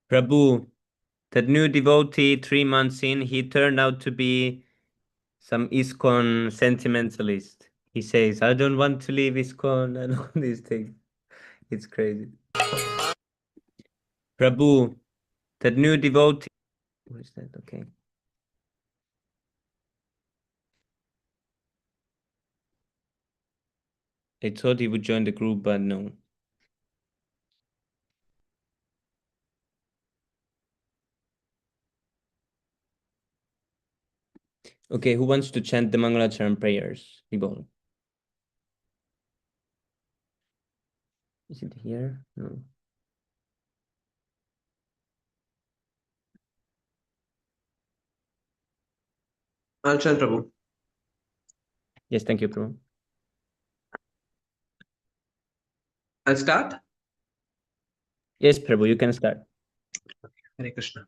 Prabhu, that new devotee 3 months in, he turned out to be some ISKCON sentimentalist. He says, I don't want to leave ISKCON and all these things. It's crazy. Prabhu, that new devotee. What is that? Okay. I thought he would join the group, but no. Okay, who wants to chant the Mangalacharan prayers? Vibol. Is it here? No. I'll chant, Prabhu. Yes, thank you, Prabhu. I'll start? Yes, Prabhu, you can start. Hare Krishna.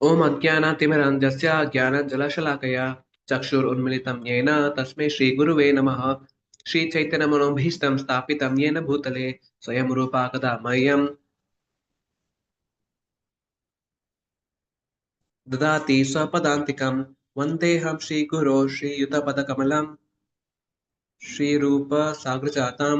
Om Ajnanaatimirandhasya Jnananjalashalaakaya Chakshurunmilitam Yena Tasmai Shri Guruve Namaha Shri Chaitanyamanoභीष्टं स्थापितं येन भूतले स्वयं रूपा कदा मह्यं ददाति स्वपदान्तिकं वन्देऽहं श्रीगुरो श्रीयुतपदकमलं श्रीरूपसाग्रजातं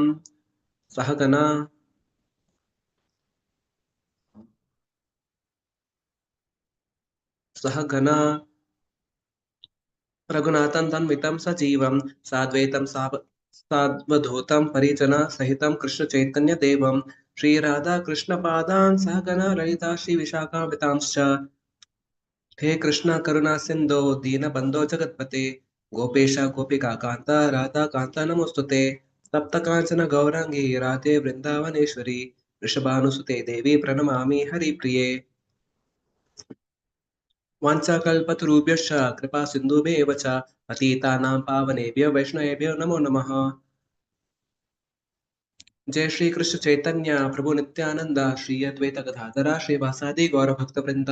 सहगना रघुनाथं तन्वितं सजीवं साद्वैतं सावधूतं परिजना सहितं कृष्णचैतन्यदेवं श्रीराधाकृष्णपादान् सहगना ललिता श्रीविशाखान्वितांश्च हे कृष्ण करुणा सिन्धो दीनबन्धो जगत्पते गोपेश गोपिकान्त राधाकान्त नमोऽस्तुते तप्तकाञ्चन गौराङ्गी राधे वृन्दावनेश्वरी वृषभानुसुते देवी प्रणमामि हरिप्रिये वाञ्छाकल्पतरुभ्यश्च कृपा सिन्धुभ्येव च पतितानां पावनेभ्यो वैष्णवेभ्यो नमो नमः। जय श्री कृष्ण चैतन्य प्रभु नित्यानंद श्री अद्वैत गदाधर श्रीवासादि गौर भक्तवृंद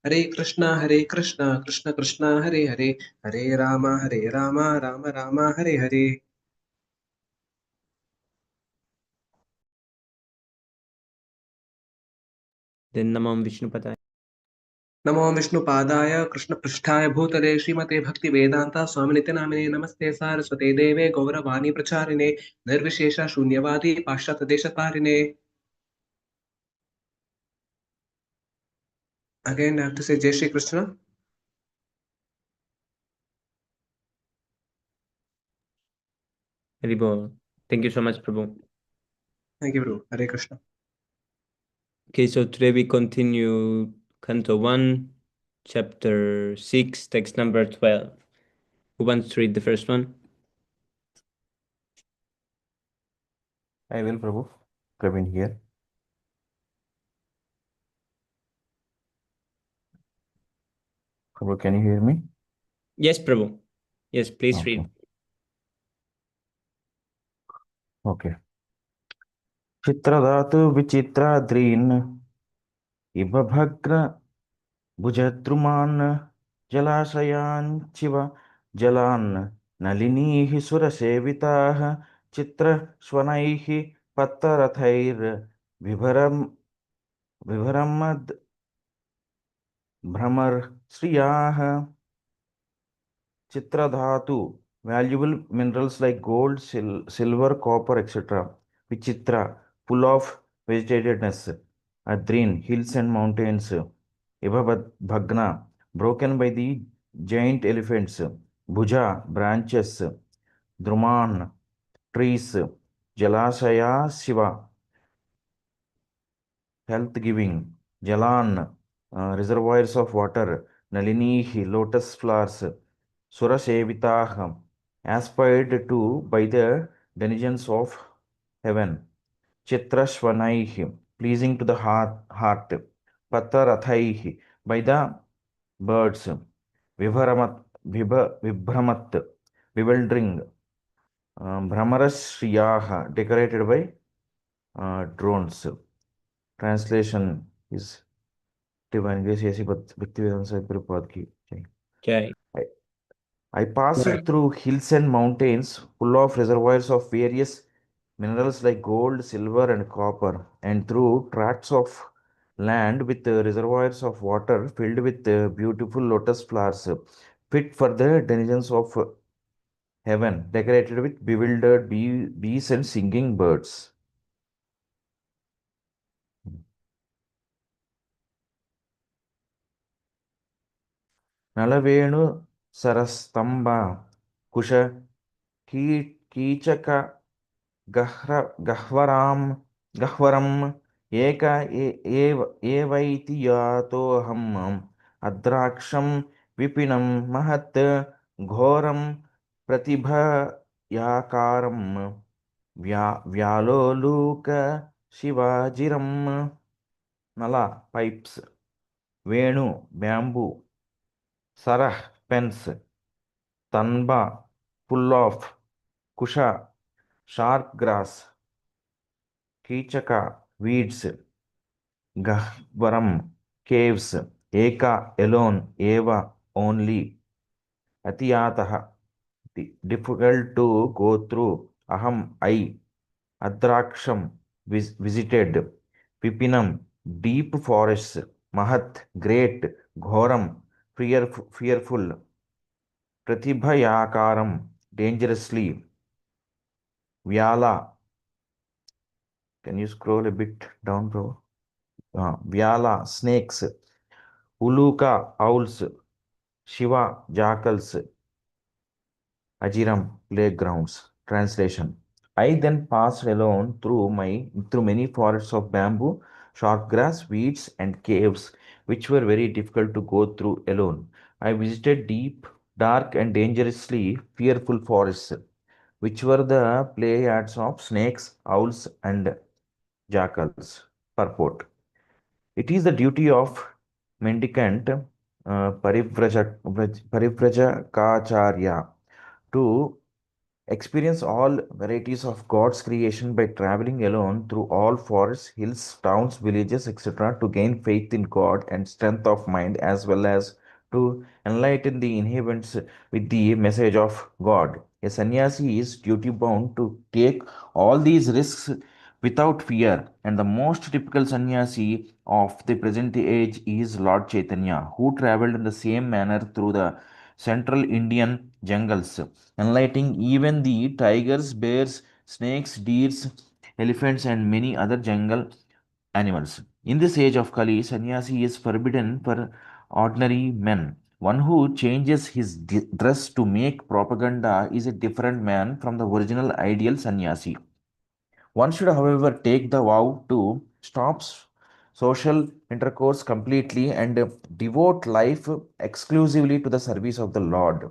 हरे Krishna Krishna Krishna Hare Hare Hare Ram Ram Ram Hare Hare. Then Namam Vishnupadaya. नमो विष्णुपादाय कृष्णपृष्ठाय भूतले श्रीमते भक्ति वेदांता स्वामिनित्य नामिने नमस्ते सारस्वते देवे गौरवाणी प्रचारिणे निर्विशेष शून्यवादी पाश्चात्य देशतारिणे। Again, I have to say Jai Shri Krishna. Haribol. Thank you so much, Prabhu. Thank you, Prabhu. Hare Krishna. Okay, so today we continue Canto 1, Chapter 6, text number 12. Who wants to read the first one? I will, Prabhu. Praveen here. Prabhu, can you hear me? Yes, Prabhu. Yes, please read. Okay. Chitradatu vichitradrin ibabhagra bhujatruman jalashayan chiva jalan nalinihi surasevitah chitra swanaihi pattarathair vivaramad Brahmar Sriyah Chitradhatu, valuable minerals like gold, silver, copper, etc. Vichitra, full of vegetatedness. Adrin, hills and mountains. Bhagna, broken by the giant elephants. Bhuja, branches. Druman, trees. Jalashaya, Shiva, health giving. Jalan, reservoirs of water. Nalinihi, lotus flowers. Surasevitah, aspired to by the denizens of heaven. Chitrashvanaihi, pleasing to the heart. Pattarathaihi, by the birds. Vibhramat, bewildering. Brahmarasriyaha, decorated by drones. Translation is Divine Grace Bhaktivedanta Prabhupada ki jai. Okay. I passed through hills and mountains full of reservoirs of various minerals like gold, silver, and copper, and through tracts of land with reservoirs of water filled with beautiful lotus flowers, fit for the denizens of heaven, decorated with bewildered bees and singing birds. Nalavenu sarastamba kusha Kichaka गह्वरं एक एवैति यातोऽहम् अद्राक्षं विपिनं महत् घोरं प्रतिभयाकारं व्यालोलुक शिवाजिरं. Nala, pipes. Venu, bamboo. Sarah, pens. Tanba, full of. Kusha, sharp grass. Kichaka, weeds. Gahvaram, caves. Eka, alone. Eva, only. Atiyataha, difficult to go through. Aham, I. Adraksham, visited. Pipinam, deep forests. Mahat, great. Ghoram, fearful. Pratibhayakaram, dangerously. Vyala, can you scroll a bit down, bro? Vyala, snakes. Uluka, owls. Shiva, jackals. Ajiram, playgrounds. Translation. I then passed alone through many forests of bamboo, sharp grass, weeds, and caves, which were very difficult to go through alone. I visited deep, dark, and dangerously fearful forests, which were the playyads of snakes, owls, and jackals. Purport. It is the duty of mendicant Parivrajakacharya to experience all varieties of God's creation by traveling alone through all forests, hills, towns, villages, etc., to gain faith in God and strength of mind, as well as to enlighten the inhabitants with the message of God. A sannyasi is duty bound to take all these risks without fear, and the most typical sannyasi of the present age is Lord Chaitanya, who traveled in the same manner through the central Indian jungles, enlightening even the tigers, bears, snakes, deers, elephants, and many other jungle animals. In this age of Kali, sannyasi is forbidden for ordinary men. One who changes his dress to make propaganda is a different man from the original ideal sannyasi. One should, however, take the vow to stop social intercourse completely and devote life exclusively to the service of the Lord.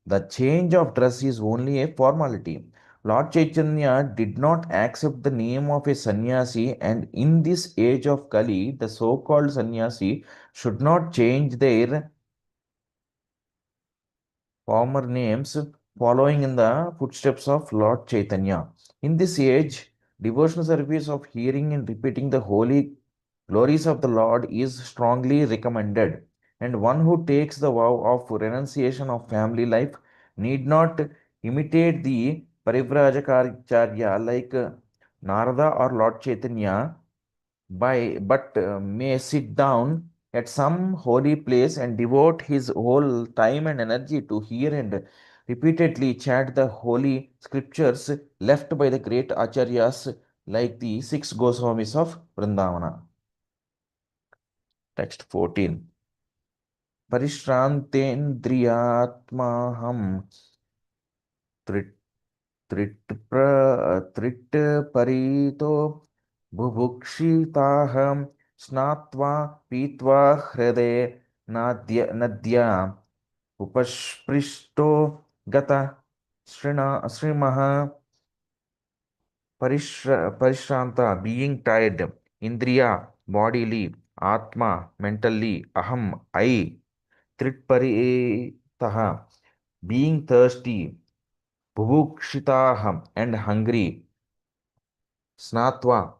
The change of dress is only a formality. Lord Chaitanya did not accept the name of a sannyasi, and in this age of Kali, the so called sannyasi should not change their former names, following in the footsteps of Lord Chaitanya. In this age, devotional service of hearing and repeating the holy glories of the Lord is strongly recommended, and one who takes the vow of renunciation of family life need not imitate the Parivrajacharya like Narada or Lord Chaitanya, but may sit down at some holy place and devote his whole time and energy to hear and repeatedly chant the holy scriptures left by the great acharyas like the six Goswamis of Vrindavana. Text 14. Parishrantendriyatmaham trit त्रिट् परीतो बुभुक्षिताहं स्नात्वा पीत्वा हृदे नद्या उपस्पृष्टो गत श्रीमः parishranta, being tired, indriya, bodily, atma, mentally, aham, I, tritparitaha, being thirsty, bhubukshitaham, and hungry, snatva,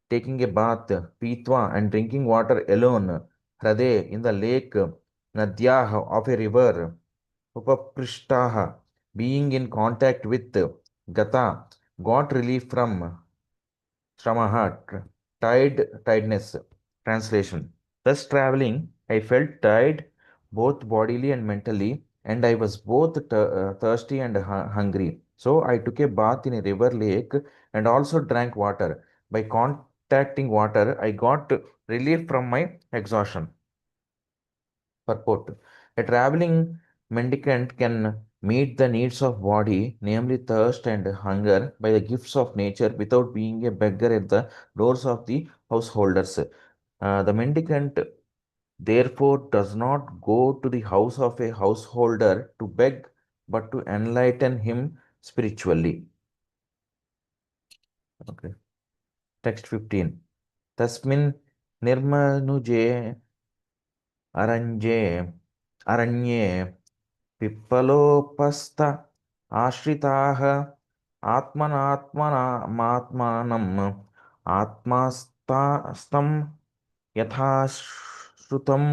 taking a bath, pitva, and drinking water alone, hrade, in the lake, nadyah, of a river, upaprishtah, being in contact with, gata, got relief from, Shramaha, tiredness. Translation. Thus traveling, I felt tired both bodily and mentally, and I was both thirsty and hungry. So I took a bath in a river lake and also drank water. By contacting water, I got relief from my exhaustion. Purport. A traveling mendicant can meet the needs of body, namely thirst and hunger, by the gifts of nature without being a beggar at the doors of the householders. The mendicant therefore does not go to the house of a householder to beg, but to enlighten him spiritually. Okay. Text 15. Tasmin nirmanuje aranje aranye पिप्पलोपस्थ आश्रिताः आत्मनात्मनामात्मानम् आत्मास्तं यथाश्रुतम्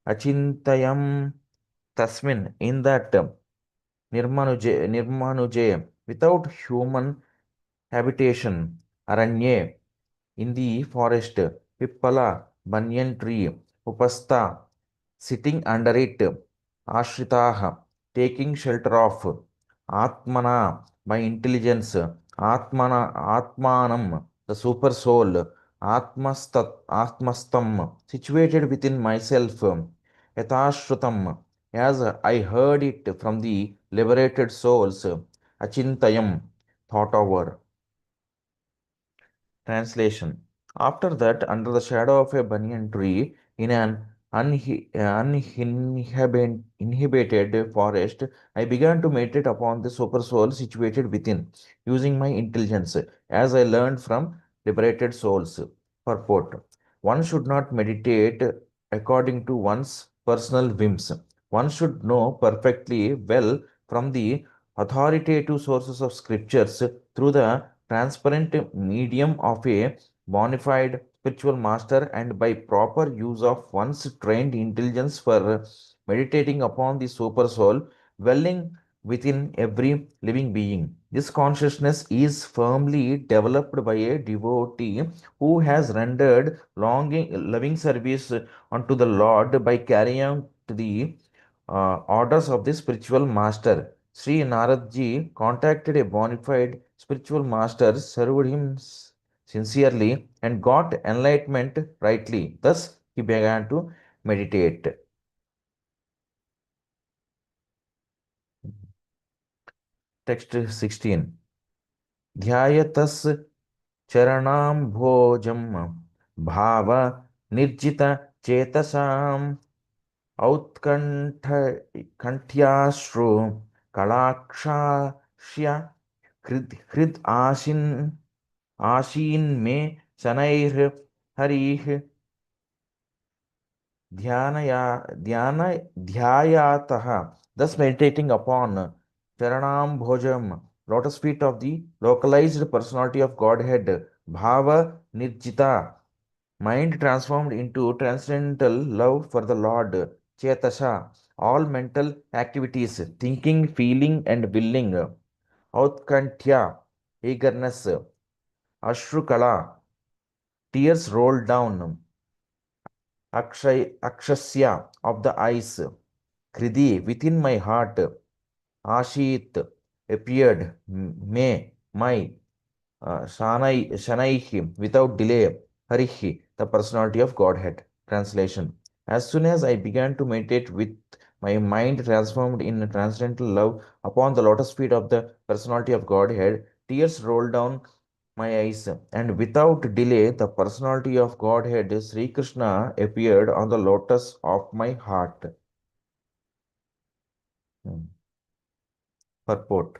अचिन्तयम् तस्मिन् in that nirmanuje without human habitation aranye in the forest pippala banyan tree upastha sitting under it, ashritaha, taking shelter of, atmana, by intelligence, atmanam, the super soul, atmastam, situated within myself, yatashrutam, as I heard it from the liberated souls, achintayam, thought over. Translation. After that, under the shadow of a banyan tree, in an uninhibited forest, I began to meditate upon the super soul situated within, using my intelligence, as I learned from liberated souls. Purport. One should not meditate according to one's personal whims. One should know perfectly well from the authoritative sources of scriptures through the transparent medium of a bona fide spiritual master and by proper use of one's trained intelligence for meditating upon the super soul dwelling within every living being. This consciousness is firmly developed by a devotee who has rendered loving service unto the Lord by carrying out the orders of the spiritual master. Sri Naradji contacted a bona fide spiritual master, served him sincerely, and got enlightenment rightly. Thus, he began to meditate. Text 16. ध्यायतस् चरणाम्भोजं भाव निर्जित चेतसाम् औत्कण्ठ्याश्रु कलाक्षाक्ष्य हृद आशीन् मे शनैर्हरिः ध्यायातः thus meditating upon charanambhojam lotus feet of the localized personality of Godhead bhava nirjita mind transformed into transcendental love for the Lord chetasha all mental activities thinking feeling and willing outkantya eagerness ashrukala tears rolled down akshasya of the eyes kridi within my heart ashit appeared may my Shanaihi, without delay, Harihi, the personality of Godhead. Translation. As soon as I began to meditate with my mind transformed in transcendental love upon the lotus feet of the personality of Godhead, tears rolled down my eyes, and without delay, the personality of Godhead, Sri Krishna, appeared on the lotus of my heart. Purport.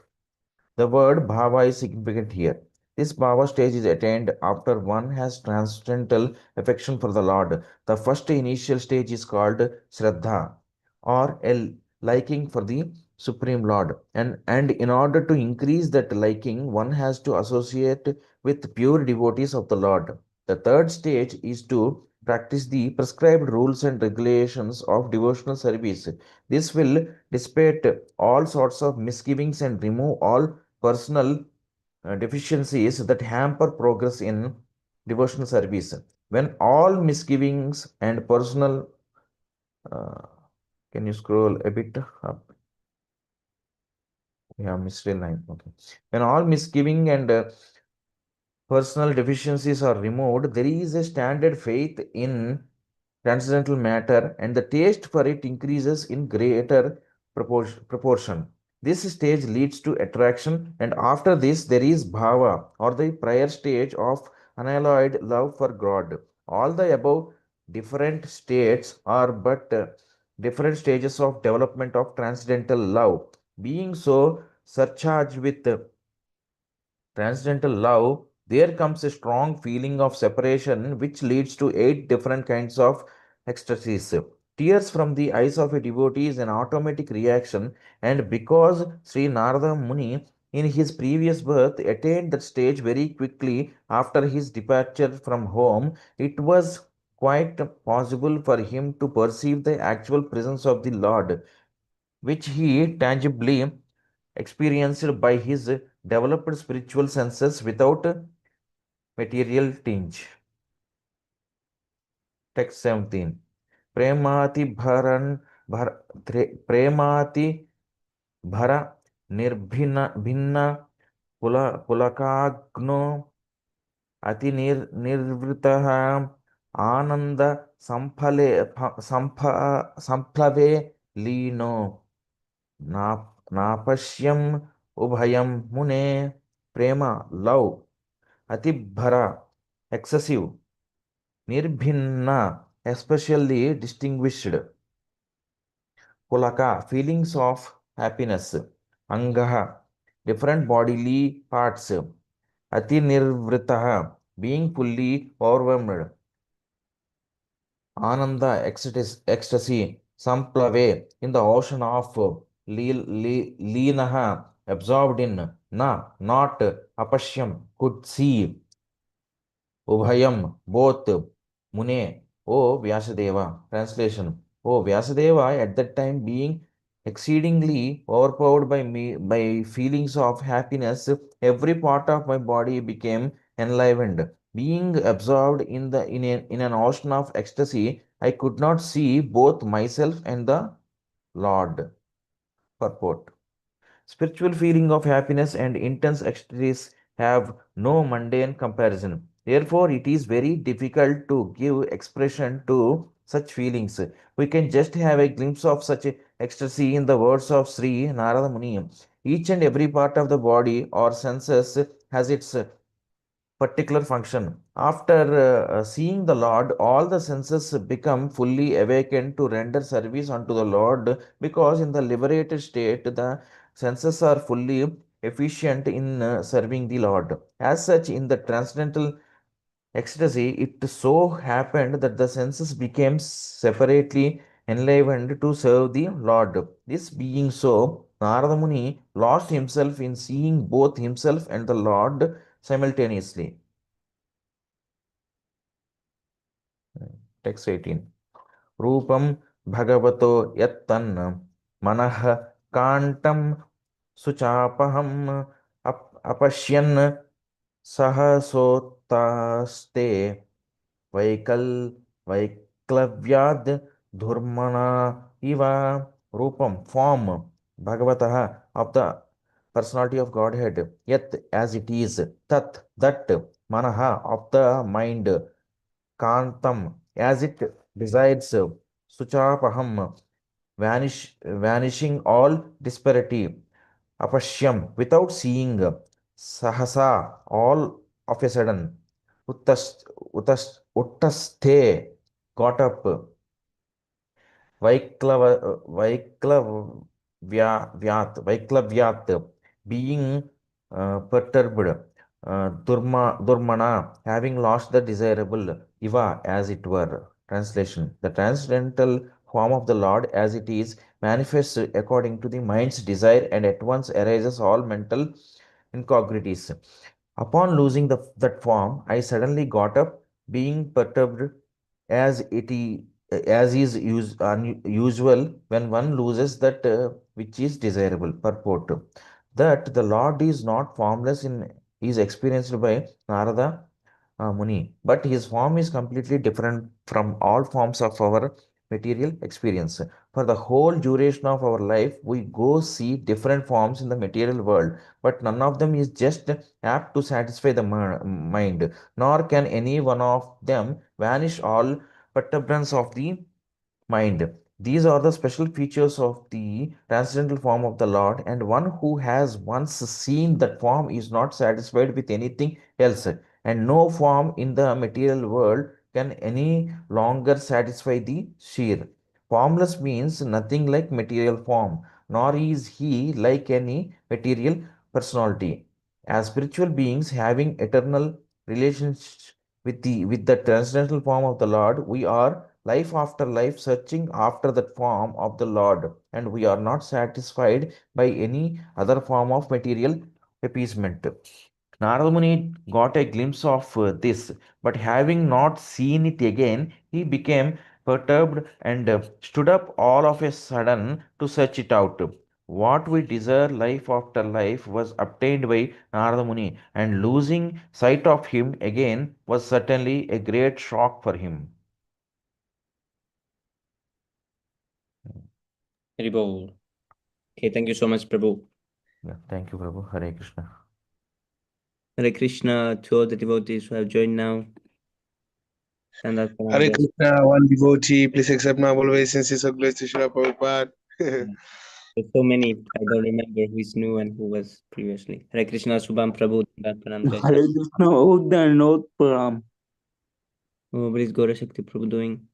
The word bhava is significant here. This bhava stage is attained after one has transcendental affection for the Lord. The first initial stage is called Shraddha or a liking for the Supreme Lord. And in order to increase that liking, one has to associate with pure devotees of the Lord. The third stage is to practice the prescribed rules and regulations of devotional service. This will dissipate all sorts of misgivings and remove all personal deficiencies that hamper progress in devotional service. When all misgivings and personal, uh, can you scroll a bit up? Yeah, mystery line. Okay. When all misgiving and personal deficiencies are removed, there is a standard faith in transcendental matter, and the taste for it increases in greater proportion. This stage leads to attraction, and after this, there is bhava, or the prior stage of unalloyed love for God. All the above different states are but different stages of development of transcendental love. Being so surcharged with transcendental love, there comes a strong feeling of separation which leads to 8 different kinds of ecstasies. Tears from the eyes of a devotee is an automatic reaction, and because Sri Narada Muni in his previous birth attained that stage very quickly after his departure from home, it was quite possible for him to perceive the actual presence of the Lord, which he tangibly experienced by his developed spiritual senses without material tinge. Text 17. Premati bharan premati bhara nirbhinna bhinna pulakagno अति निर्वृतः आनंद संफले संप्लवे लीनो ना नापश्यम उभयम मुने प्रेम love अतिभरा excessive nirbhinna especially distinguished pulaka feelings of happiness angaha different bodily parts ati nirvritaha being fully overwhelmed ananda ecstasy samplave in the ocean of leenaha absorbed in na not apashyam could see Ubhayam, both Mune, O Vyasadeva. Translation. O Vyasadeva, at that time being exceedingly overpowered by me by feelings of happiness, every part of my body became enlivened. Being absorbed in an ocean of ecstasy, I could not see both myself and the Lord. Purport. Spiritual feeling of happiness and intense ecstasy have no mundane comparison. Therefore, it is very difficult to give expression to such feelings. We can just have a glimpse of such ecstasy in the words of Sri Narada Muni. Each and every part of the body or senses has its particular function. After seeing the Lord, all the senses become fully awakened to render service unto the Lord, because in the liberated state, the senses are fully efficient in serving the Lord. As such, in the transcendental ecstasy, it so happened that the senses became separately enlivened to serve the Lord. This being so, Narada Muni lost himself in seeing both himself and the Lord simultaneously. Text 18. Rupam Bhagavato Yattan Manah Kantam Suchapaham Apashyan Sahasotaste Vaikal Vaiklavyad Dhurmana Iva Rupam form Bhagavataha of the personality of Godhead, yet as it is, Tat that Manaha of the mind, Kantam as it decides, Suchapaham vanishing all disparity, Apashyam without seeing, Sahasa all of a sudden, Uttasthe got up, Vaiklavyat being perturbed, Durmana having lost the desirable, Iva as it were. Translation. The transcendental form of the Lord as it is manifests according to the mind's desire and at once erases all mental incongruities. Upon losing that form, I suddenly got up, being perturbed as as is usual when one loses that which is desirable. Purport that the Lord is not formless in is experienced by Narada Muni, but his form is completely different from all forms of our material experience. For the whole duration of our life, we go see different forms in the material world, but none of them is just apt to satisfy the mind, nor can any one of them vanish all perturbance of the mind. These are the special features of the transcendental form of the Lord, and one who has once seen that form is not satisfied with anything else, and no form in the material world can any longer satisfy the seer. Formless means nothing like material form, nor is he like any material personality. As spiritual beings having eternal relations with the transcendental form of the Lord, we are life after life searching after that form of the Lord, and we are not satisfied by any other form of material appeasement. Narada Muni got a glimpse of this, but having not seen it again, he became perturbed and stood up all of a sudden to search it out. What we desire life after life was obtained by Narada Muni, and losing sight of him again was certainly a great shock for him. Haribol. Okay, thank you so much, Prabhu. Yeah, thank you, Prabhu. Hare Krishna. Hare Krishna to all the devotees who have joined now. And that's Hare Krishna, one devotee, please accept my obeisances of grace to Srila Prabhupada. There's so many, I don't remember who is new and who was previously. Hare Krishna, Subham Prabhu, Pranam Jai Hare Krishna, Uddan, Not Param. Oh, what is Gaura Shakti Prabhu doing?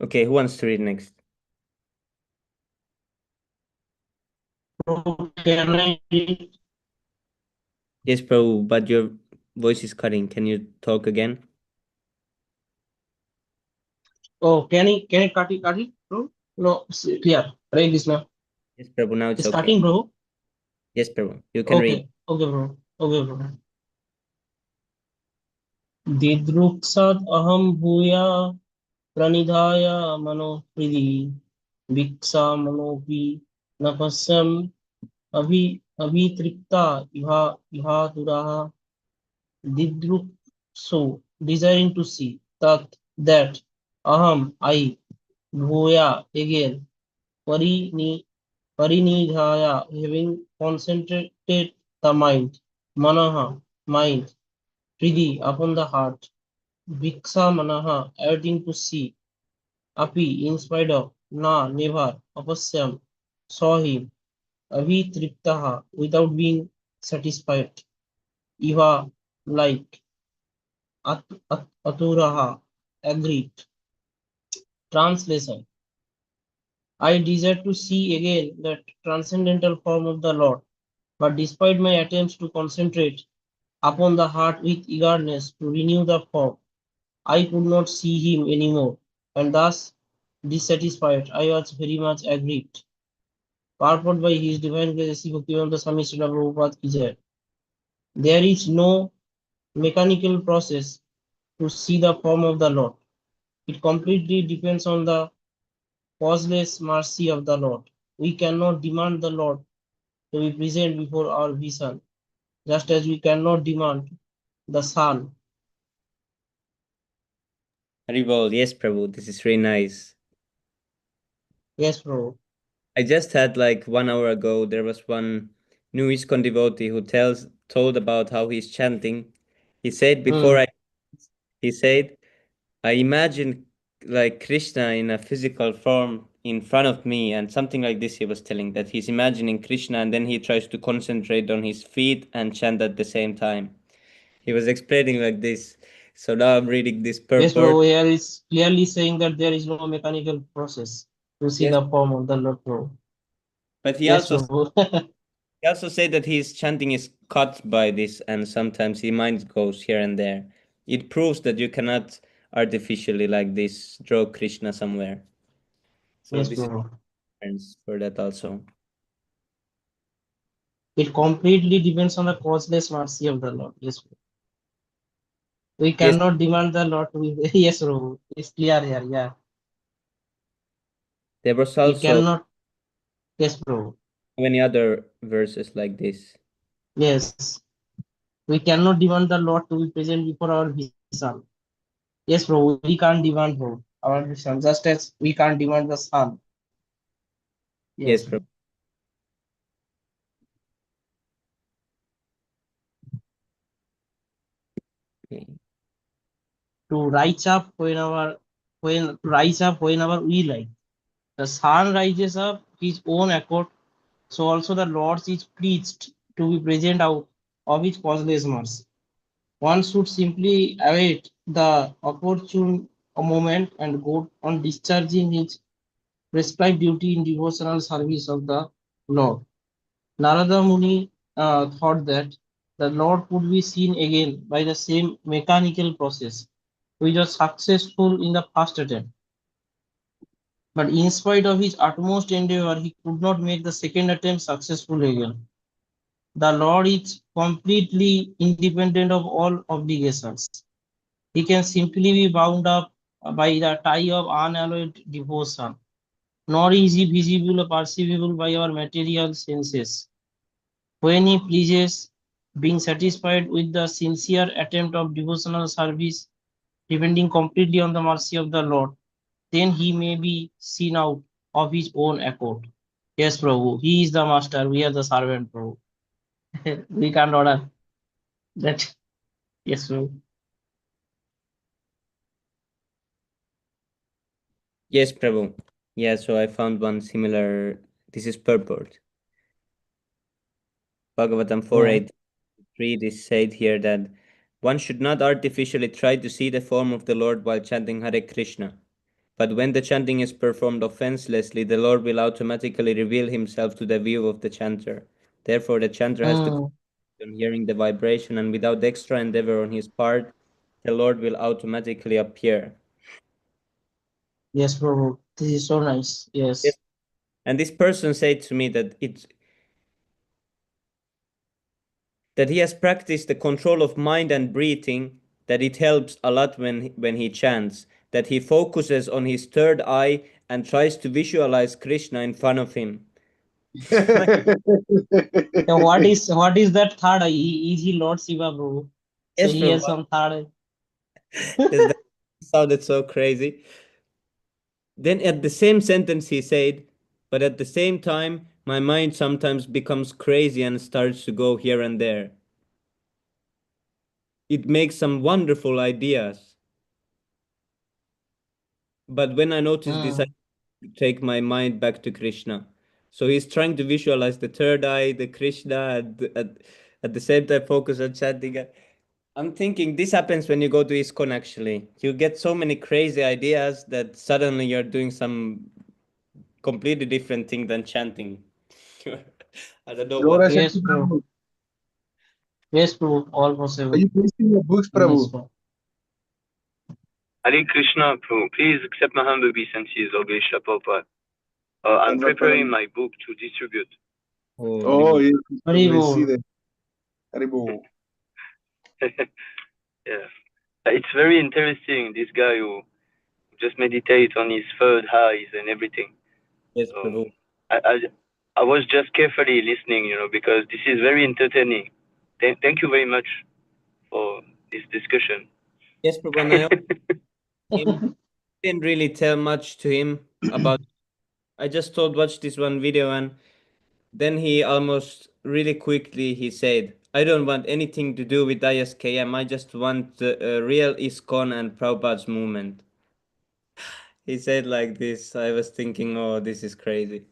Okay, who wants to read next? Can I read? Yes, Prabhu, but your voice is cutting. Can you talk again? Oh, can I cut it, bro? No, clear. Hare Krishna. Yes, Prabhu, now it's It's okay. starting, bro. Yes, Prabhu, you can read. Okay, bro. Okay, bro. Didruksad aham bhuya pranidhaya mano pridi viksa manopi napasyam abhitripta iha duraha didrukso, desiring to see that aham, I, bhuya, again, parinidhaya, having concentrated the mind, manaha, mind, pridi, upon the heart, viksha manaha, urging to see, api, in spite of, na, never, apasyam, saw him, avitriptaha, without being satisfied, iva, like, aturaha, agreed. Translation: I desire to see again that transcendental form of the Lord, but despite my attempts to concentrate upon the heart with eagerness to renew the form, I could not see him anymore, and thus, dissatisfied, I was very much aggrieved. Purport by His Divine Grace Sri Bhaktivedanta Swami Srila Prabhupada ki jai. There is no mechanical process to see the form of the Lord. It completely depends on the causeless mercy of the Lord. We cannot demand the Lord to be present before our vision, just as we cannot demand the sun. Haribol, yes, Prabhu, this is really nice. Yes, bro. I just had like 1 hour ago, there was one new ISKCON devotee who told about how he's chanting. He said he said, I imagine like Krishna in a physical form in front of me, and something like this he was telling, that he's imagining Krishna and then he tries to concentrate on his feet and chant at the same time. He was explaining like this. So now I'm reading this Yes, purport. bro. Here is clearly saying that there is no mechanical process to see Yes, the form of the Lord, bro. but Yes, bro. he also said that his chanting is cut by this, and sometimes his mind goes here and there. It proves that you cannot artificially like this draw Krishna somewhere. So Yes, this is bro. difference for that also. It completely depends on the causeless mercy of the Lord. Yes, bro. We Yes, cannot demand the Lord to be. Yes, bro. It's clear here. Yeah. there was We also cannot. Yes, bro. Many other verses like this. Yes. We cannot demand the Lord to be present before our vision. Yes, bro, we can't demand bro, our vision, just as we can't demand the sun. Yes, Yes, bro. Prabhu. Okay. To rise up whenever we like. The sun rises up his own accord, so also the Lord is pleased to be present out of his causeless mercy. One should simply await the opportune moment and go on discharging his prescribed duty in devotional service of the Lord. Narada Muni thought that the Lord could be seen again by the same mechanical process, which was successful in the first attempt. But in spite of his utmost endeavor, he could not make the second attempt successful again. The Lord is completely independent of all obligations. He can simply be bound up by the tie of unalloyed devotion, nor is he visible or perceivable by our material senses. When he pleases, being satisfied with the sincere attempt of devotional service, depending completely on the mercy of the Lord, then he may be seen out of his own accord. Yes, Prabhu, he is the master, we are the servant, Prabhu. We can't order that. Yes, Prabhu. Yes, Prabhu. Yeah, so I found one similar. This is purport. Bhagavatam Yeah. 4.8.3 is said here that one should not artificially try to see the form of the Lord while chanting Hare Krishna. But when the chanting is performed offenselessly, the Lord will automatically reveal himself to the view of the chanter. Therefore, the chanter has to Mm, concentrate on hearing the vibration, and without extra endeavor on his part, the Lord will automatically appear. yes, Prabhu. This is so nice. Yes. Yes. And this person said to me that he has practiced the control of mind and breathing, that it helps a lot when he chants, that he focuses on his third eye and tries to visualize Krishna in front of him. So what is that third eye? Is he Lord Shiva, Prabhu? So Yes, he has Prabhupada. some third eye. Yes, that sounded so crazy. Then at the same sentence he said, but at the same time, my mind sometimes becomes crazy and starts to go here and there. It makes some wonderful ideas. But when I notice this, I Mm, take my mind back to Krishna. So he's trying to visualize the third eye, the Krishna, at the same time focus on chanting. I'm thinking this happens when you go to ISKCON actually. You get so many crazy ideas that suddenly you're doing some completely different thing than chanting. I don't know Gaura what. Shakti yes, Prabhu. Prabhu. Yes, Prabhu. All Are possible you posting your books, in this Prabhu? form. Hare Krishna, Prabhu. Please accept my humble obeisances, O Ganesha Prabhupada. I'm preparing my book to distribute. Oh, Oh, Haribo. yes. Very We see good. that. Haribo. Yeah. It's very interesting, this guy who just meditates on his third eyes and everything. Yes, So Prabhu. I was just carefully listening, because this is very entertaining. Thank you very much for this discussion. Yes, Prabhu. And I also him didn't really tell much to him about. I just told watch this one video and then he almost really quickly he said, I don't want anything to do with ISKM. I just want the real ISKCON and Prabhupada's movement. He said like this. I was thinking, oh, this is crazy.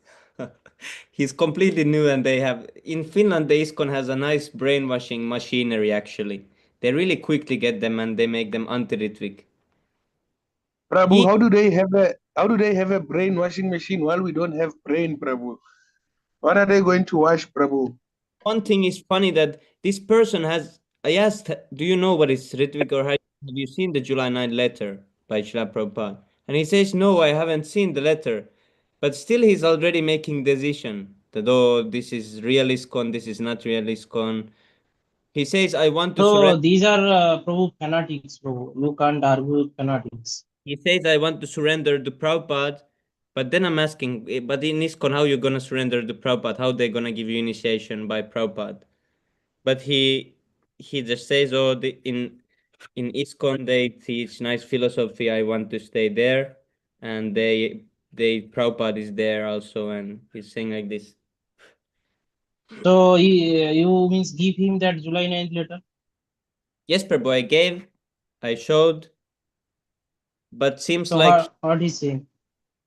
He's completely new and they have in Finland the ISKCON has a nice brainwashing machinery actually. They really quickly get them and they make them anti-Ritwik. Prabhu, He how do they have a brainwashing machine while we don't have brain, Prabhu? What are they going to wash, Prabhu? one thing is funny that this person has. I asked, "Do you know what is Ritwik or have you seen the July 9 letter by Srila Prabhupada?" And he says, "No, I haven't seen the letter." But still, he's already making decision that oh, this is real ISKCON, this is not real ISKCON. He says, "I want to surrender." So these are Prabhu fanatics, Prabhu. You can't argue with fanatics. He says, "I want to surrender to Prabhupada." But then I'm asking, but in ISKCON, how you gonna surrender to Prabhupada? How they gonna give you initiation by Prabhupada? But he just says, oh, in ISKCON they teach nice philosophy. I want to stay there, and they Prabhupada is there also, and he's saying like this. So you means give him that July 9th letter? Yes, Prabhu, I showed, but seems So like what he's saying?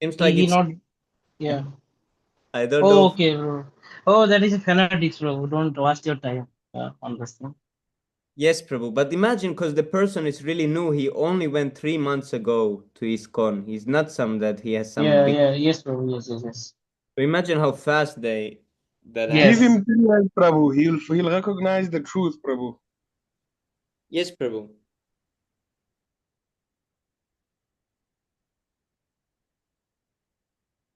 seems He, like he it's not, yeah. I don't Oh, know. okay, bro. Oh, that is a fanatics, bro. Don't waste your time on this thing. Yes, Prabhu, but imagine because the person is really new. He only went 3 months ago to ISKCON. He's not some that he has some big. Yes, bro. Yes. So imagine how fast that Yes. happens. Give him 3 years, Prabhu. He'll recognize the truth, Prabhu. Yes, Prabhu.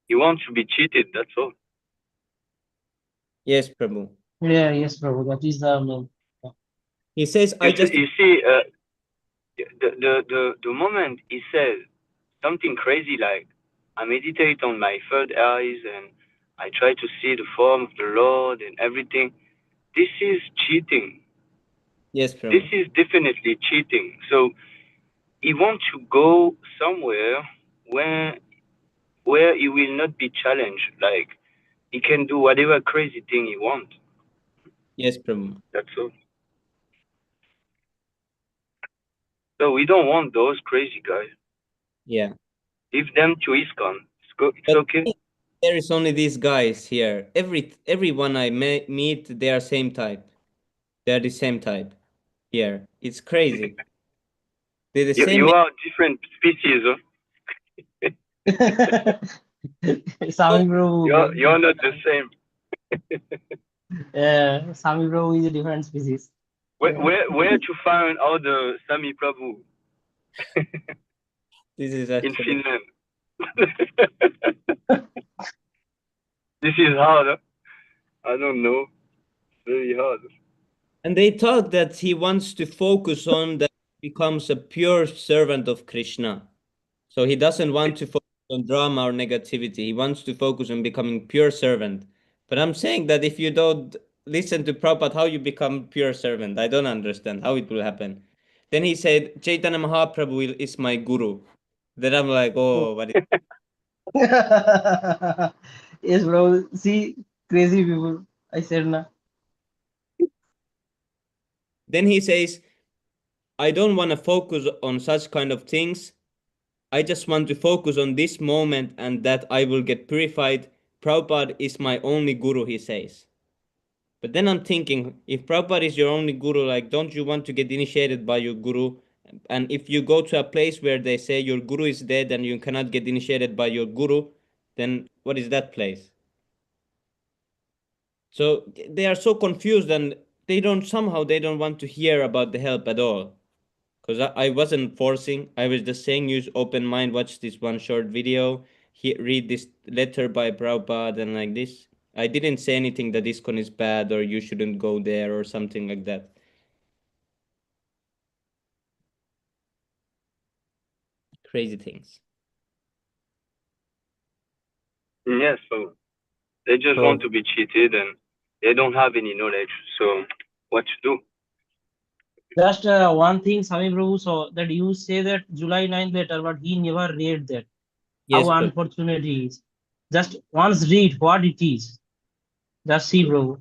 He wants to be cheated, that's all. Yes, Prabhu. Yeah, yes, bro. That is the main. He says, I just. You see, the moment he says something crazy like, I meditate on my third eyes and I try to see the form of the Lord and everything, this is cheating. Yes, Prabhu. This is definitely cheating. So he wants to go somewhere where he will not be challenged. Like he can do whatever crazy thing he wants. Yes, Prabhu. That's all. So we don't want those crazy guys. Yeah. Give them to ISKCON. It's But okay. there is only these guys here. Everyone I meet, they are same type. They are the same type here. It's crazy. They're the same. You are different species. Sami bro. You're not the same. Sami bro is a different species. Where to find all the Sami Prabhu This is in actually. Finland? This is hard. Huh? I don't know. Very hard. And they thought that he wants to focus on that he becomes a pure servant of Krishna. So he doesn't want to focus on drama or negativity. He wants to focus on becoming pure servant. But I'm saying that if you don't listen to Prabhupada, how you become pure servant? I don't understand how it will happen. Then he said, Chaitanya Mahaprabhu is my guru. Then I'm like, oh, what is Yes, bro. See, crazy people. I said na. Then he says, I don't want to focus on such kind of things. I just want to focus on this moment and that I will get purified. Prabhupada is my only guru, he says. But then I'm thinking, if Prabhupada is your only guru, like, don't you want to get initiated by your guru? And if you go to a place where they say your guru is dead and you cannot get initiated by your guru, then what is that place? So they are so confused and they don't want to hear about the help at all. Because I wasn't forcing, I was just saying use open mind, watch this one short video, read this letter by Prabhupada and like this. I didn't say anything that ISKCON is bad or you shouldn't go there or something like that. Crazy things. Yes, so they just want to be cheated and they don't have any knowledge. So what to do? Just one thing, Sami Prabhu, so that you say that July 9th letter, but he never read that. Yes, How Prabhu. unfortunate he is. Just once read what it is. Just see, bro.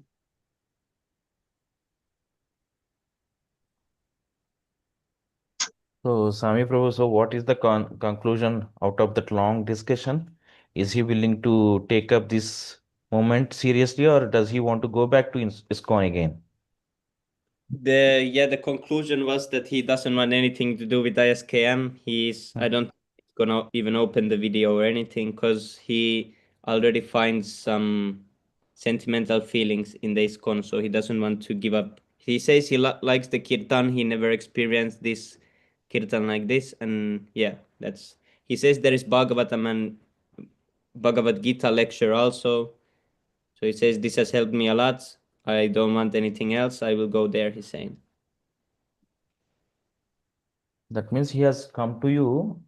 So, Sami Prabhu, so what is the conclusion out of that long discussion? Is he willing to take up this moment seriously, or does he want to go back to ISKCON again? The conclusion was that he doesn't want anything to do with ISKM. I don't think he's gonna even open the video or anything because he already finds some sentimental feelings in the ISKCON, so he doesn't want to give up. He says he likes the kirtan. He never experienced this kirtan like this, and yeah, he says there is Bhagavatam and Bhagavad Gita lecture also. So he says this has helped me a lot. I don't want anything else. I will go there, he's saying. That means he has come to you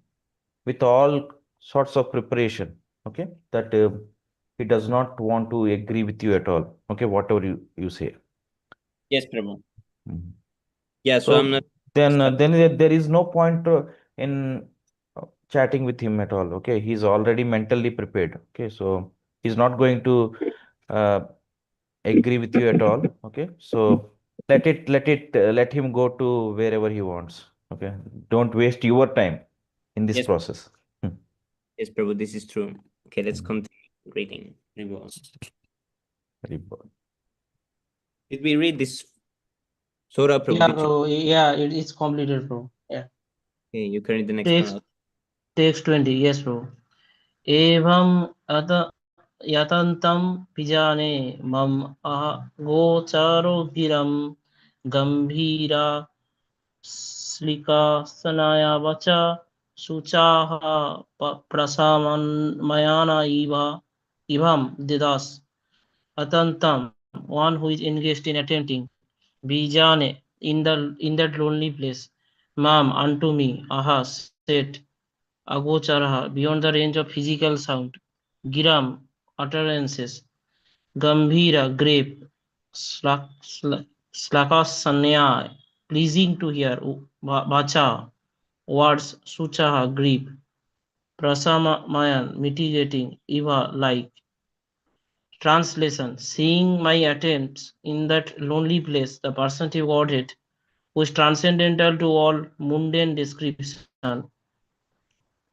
with all sorts of preparation. okay, that he does not want to agree with you at all. Okay, whatever you say. Yes, Prabhu. Mhm. Yeah, so I'm So not. then there is no point in chatting with him at all. Okay, he's already mentally prepared. Okay, so he's not going to uh, agree with you at all. Okay, so let him go to wherever he wants. Okay, don't waste your time in this Yes, process. Hmm. yes, Prabhu, this is true. Okay, let's Hmm. continue reading. Very good. Did we read this Surah, Prabhu? Yeah, Did you? bro. Yeah, it's completed, bro. Yeah. Okay, you can read the next one Text out. text 20. Yes, bro. Evam ata yatantam pijane mam aha gocharo giram gambhira slika sanaya vacha suchaha prasamanmayana ivam didas atantam, one who is engaged in attempting bijane in that lonely place, mam unto me, aha said, agocharaha beyond the range of physical sound, giram utterances, gambhira grave, slakasanya pleasing to hear, vacha words, suchaha grief, prasamayan mitigating, iva like. Translation: seeing my attempts in that lonely place, the personality of Godhead, who is transcendental to all mundane description,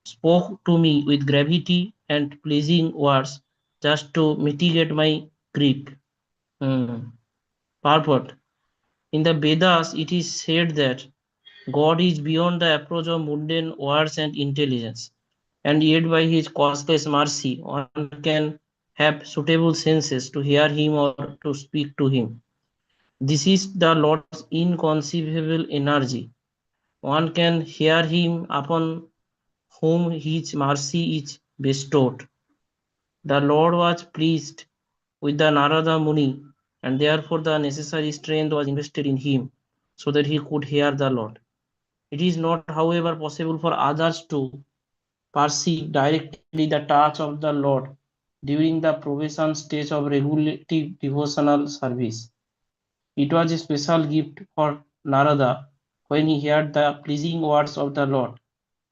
spoke to me with gravity and pleasing words just to mitigate my grief. Purport: in the Vedas, it is said that God is beyond the approach of mundane words and intelligence, and yet by his causeless mercy, one can have suitable senses to hear him or to speak to him. This is the Lord's inconceivable energy. One can hear him upon whom his mercy is bestowed. The Lord was pleased with the Narada Muni, and therefore the necessary strength was invested in him, so that he could hear the Lord. It is not, however, possible for others to perceive directly the touch of the Lord during the probation stage of regulative devotional service. It was a special gift for Narada when he heard the pleasing words of the Lord.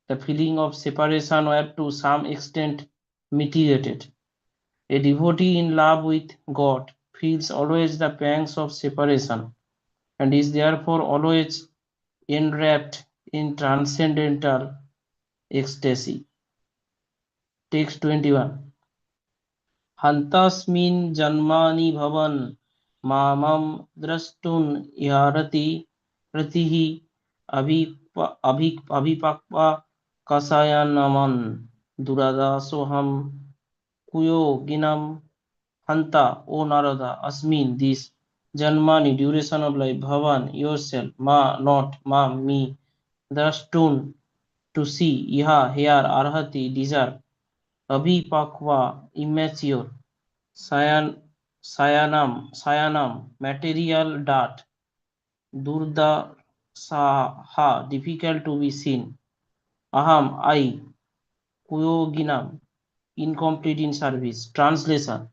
The feeling of separation were to some extent mitigated. A devotee in love with God feels always the pangs of separation and is therefore always enwrapped in transcendental ecstasy. Text 21. Hantasmin janmani bhavan mamam drastun yarati ratihi abhipakva kasayanaman duradasoham kuyo ginam hanta, O Narada, asmin, this janmani, duration of life, bhavan, yourself, ma, not, ma, me, drastun, to see, iha, here, arhati, deserve, abhipakva, immature, sayanam, material dart, durda saha, difficult to be seen, aham, I, kuyoginam, incomplete in service. Translation: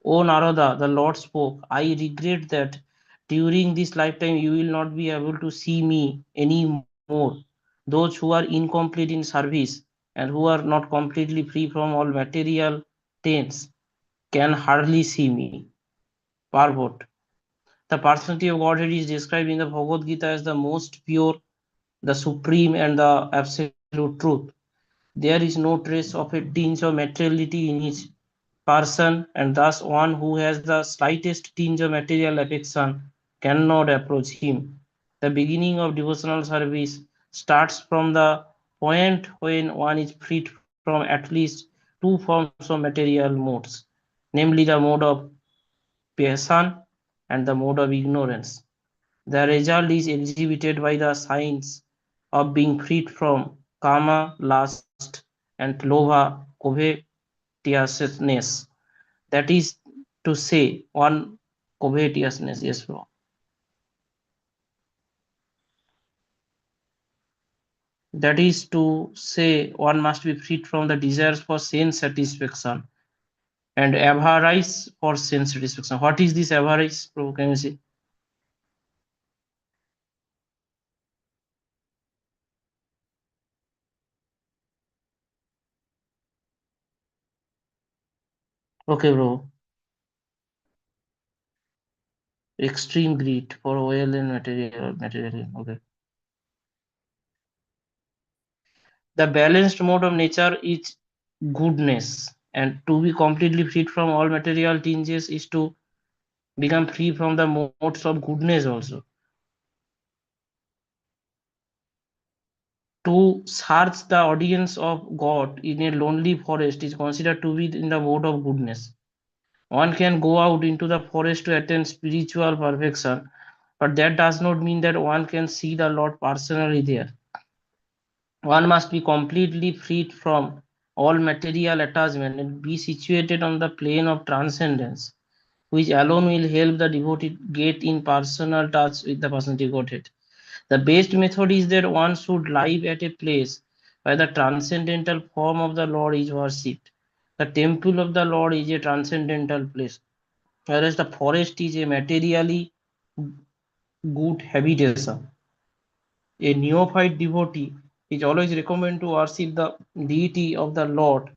O Narada, the Lord spoke, I regret that during this lifetime you will not be able to see me any more. Those who are incomplete in service and who are not completely free from all material taints can hardly see me. Purport: the personality of Godhead is described in the Bhagavad Gita as the most pure, the supreme, and the absolute truth. There is no trace of a tinge of materiality in his person, and thus one who has the slightest tinge of material affection cannot approach him. The beginning of devotional service starts from the point when one is freed from at least two forms of material modes, namely the mode of passion and the mode of ignorance. The result is exhibited by the signs of being freed from kama, lust, and lobha, covetousness. That is to say, one covetousness. Yes, bro. That is to say, one must be freed from the desires for sense satisfaction and avarice for sense satisfaction. What is this avarice, Prabhu? Can you see? Okay, bro. Extreme greed for oil and material. Okay. The balanced mode of nature is goodness, and to be completely freed from all material tinges is to become free from the modes of goodness also. To search the audience of God in a lonely forest is considered to be in the mode of goodness. One can go out into the forest to attain spiritual perfection, but that does not mean that one can see the Lord personally there. One must be completely freed from all material attachment and be situated on the plane of transcendence, which alone will help the devotee get in personal touch with the personality Godhead. The best method is that one should live at a place where the transcendental form of the Lord is worshipped. The temple of the Lord is a transcendental place, whereas the forest is a materially good habitation. A neophyte devotee is always recommended to worship the deity of the Lord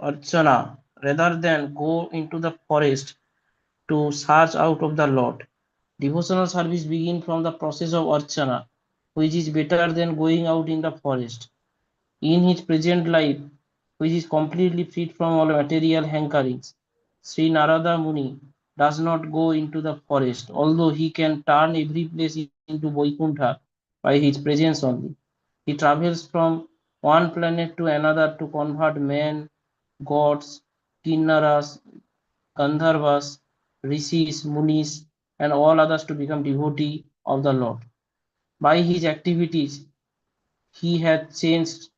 Archana rather than go into the forest to search out of the Lord. Devotional service begins from the process of Archana, which is better than going out in the forest. In his present life, which is completely freed from all material hankerings, Sri Narada Muni does not go into the forest, although he can turn every place into Vaikuntha by his presence only. He travels from one planet to another to convert men, gods, kinnaras, gandharvas, rishis, munis, and all others to become devotee of the Lord. By his activities, he had changed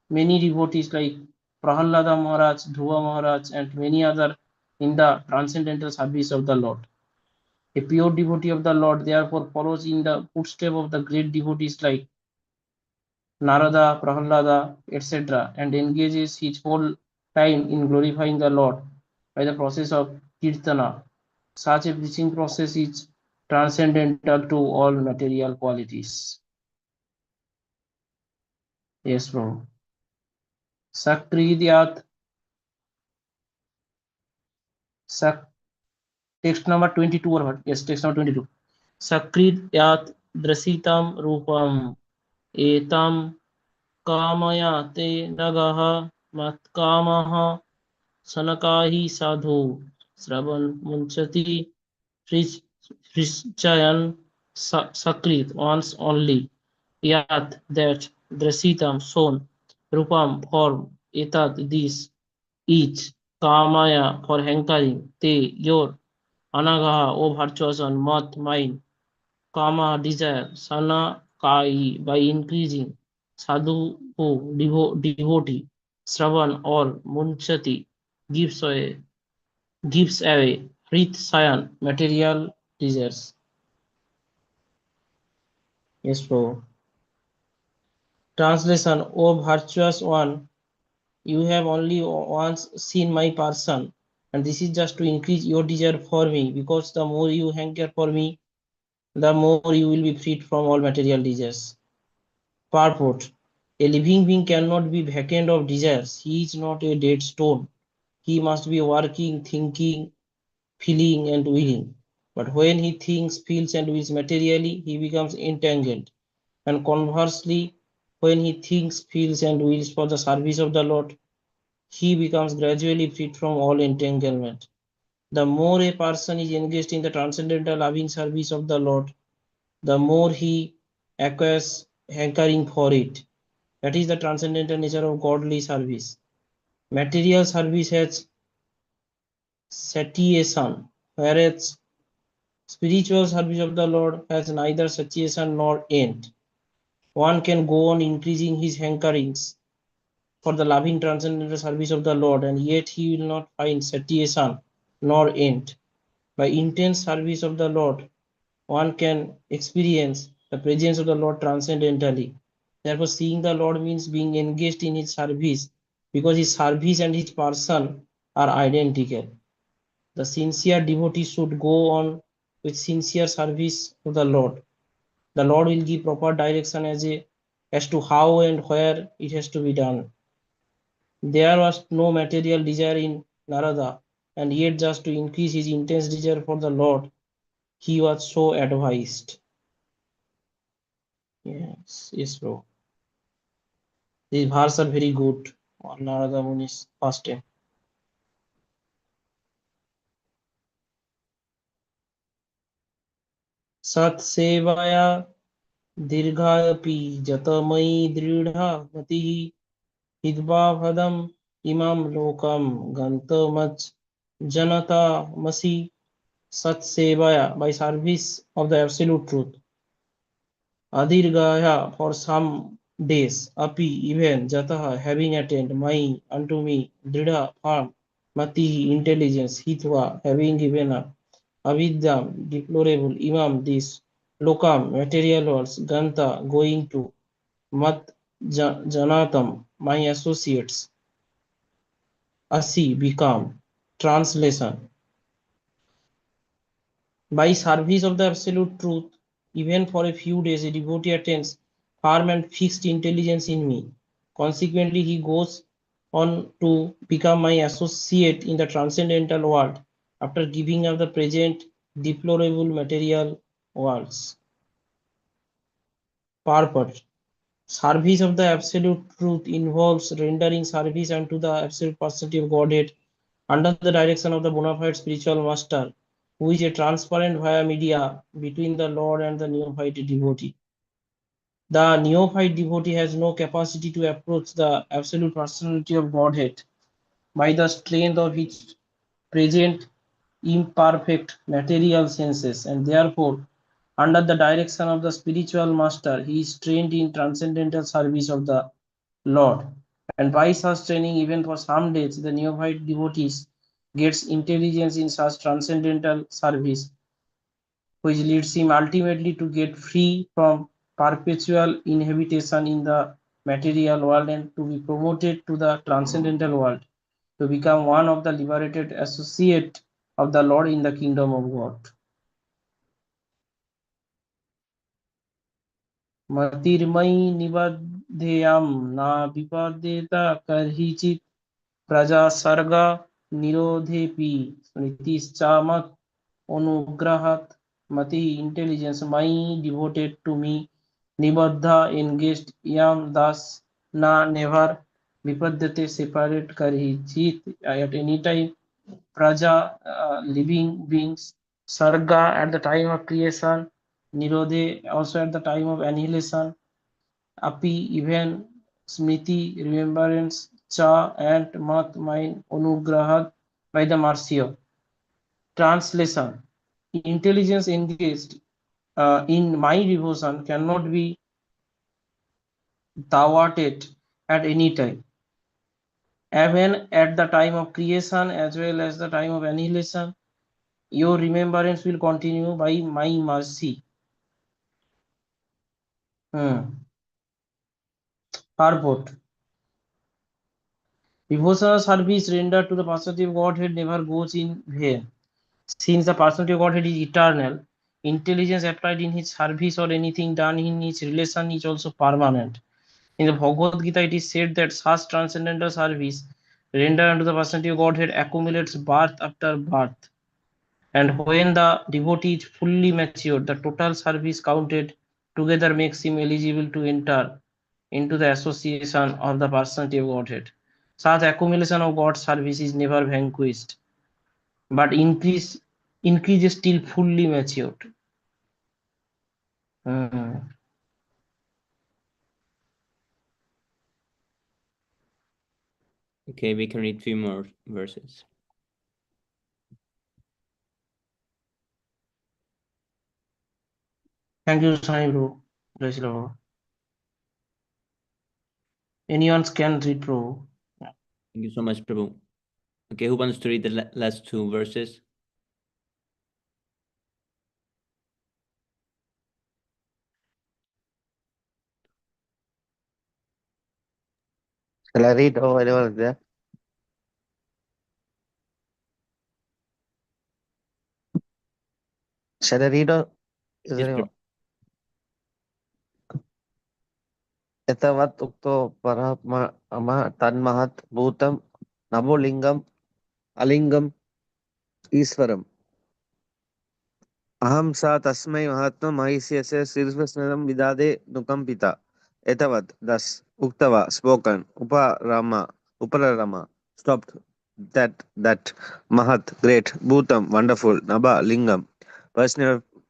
many devotees like Prahalada Maharaj, Dhruva Maharaj, and many other in the transcendental service of the Lord. A pure devotee of the Lord therefore follows in the footsteps of the great devotees like Narada, Prahalada, etc., and engages his whole time in glorifying the Lord by the process of Kirtana. Such a preaching process is transcendental to all material qualities. Yes, bro. Sakridyat Sak text number 22 or what? Yes, text number 22. Sakridyat drasitam rupam etam kamaya te nagaha matkamaha sanakahi sadhu Sravan munchati Chayan Sakrit once only, yat that Drasitam shown, Rupam form, Etat this, each, Kamaya for hankering, Te your, Anagaha O virtuous and Mat mine, Kama desire, Sana Kai by increasing, Sadhu who devotee, Sravan or Munchati gives away, Hrit Sayan material desires. Yes, bro. Translation: O virtuous one, you have only once seen my person, and this is just to increase your desire for me, because the more you hanker for me, the more you will be freed from all material desires. Purport: a living being cannot be vacant of desires. He is not a dead stone. He must be working, thinking, feeling, and willing. But when he thinks, feels, and wills materially, he becomes entangled. And conversely, when he thinks, feels, and wills for the service of the Lord, he becomes gradually freed from all entanglement. The more a person is engaged in the transcendental loving service of the Lord, the more he acquires hankering for it. That is the transcendental nature of godly service. Material service has satiation, whereas spiritual service of the Lord has neither satiation nor end. One can go on increasing his hankerings for the loving transcendental service of the Lord, and yet he will not find satiation nor end. By intense service of the Lord, one can experience the presence of the Lord transcendentally. Therefore, seeing the Lord means being engaged in his service, because his service and his person are identical. The sincere devotee should go on with sincere service to the Lord. The Lord will give proper direction as to how and where it has to be done. There was no material desire in Narada, and yet just to increase his intense desire for the Lord, he was so advised. Yes, bro. These verses are very good on Narada Muni's first time. Sat sevaya dirghayapi jatamai dridha matihi hidvavadam imam lokam gantamach janata masi. Sat sevaya, by service of the absolute truth. Adirgaya, for some days. Api, even. Jataha, having attained. Mai, unto me. Dridha, firm. Matihi, intelligence. Hitva, having given up. Avidyam, deplorable. Imam, this. Lokam, material worlds. Ganta, going to. Mat Janatam, my associates. Asi, become. Translation. By service of the absolute truth, even for a few days, a devotee attains firm and fixed intelligence in me. Consequently, he goes on to become my associate in the transcendental world after giving up the present deplorable material worlds. Purport. Service of the absolute truth involves rendering service unto the absolute personality of Godhead under the direction of the bona fide spiritual master, who is a transparent via media between the Lord and the neophyte devotee. The neophyte devotee has no capacity to approach the absolute personality of Godhead by the strength of its present imperfect material senses, and therefore, under the direction of the spiritual master, he is trained in transcendental service of the Lord. And by such training, even for some days, the neophyte devotees gets intelligence in such transcendental service, which leads him ultimately to get free from perpetual inhabitation in the material world and to be promoted to the transcendental world, to become one of the liberated associate of the Lord in the kingdom of God. Matirmai nibadheyam na vipadeta karhichit praja sarga nirodhepi smritischamat anugrahat mati, intelligence my devoted to me, nibaddha engaged, yam das na never, vipadyate separate karhichit at any time, praja living beings, sarga at the time of creation, nirodhe also at the time of annihilation, api even, smriti remembrance, cha and mat mind, anugrahat by the mercy of. Translation. Intelligence engaged in my devotion cannot be thwarted at any time, even at the time of creation as well as the time of annihilation. Your remembrance will continue by my mercy. Purport. Devotional service rendered to the personality of Godhead never goes in vain. Since the personality of Godhead is eternal, intelligence applied in his service or anything done in his relation is also permanent. In the Bhagavad Gita, it is said that such transcendental service rendered unto the personality of Godhead accumulates birth after birth. And when the devotee is fully matured, the total service counted together makes him eligible to enter into the association of the personality of Godhead. Such accumulation of God's service is never vanquished, but increases till fully matured. Okay, we can read 2 more verses. Thank you, Sai bro. Praise the Lord. Anyone can read, bro. Thank you so much, Prabhu. Okay, who wants to read the last 2 verses? Shall I read or anyone is there? Shall I read or is Yes, anyone? Prabhu. Etavat ukto parama ama tanmahat bhutam namo lingam alingam iswaram. Aham sa tasmai mahatma mahisyasya sirsvasnadam vidade nukampita. Etavat, thus, uktava, spoken, upararama, stopped, that, mahat, great, bhutam, wonderful, naba, lingam,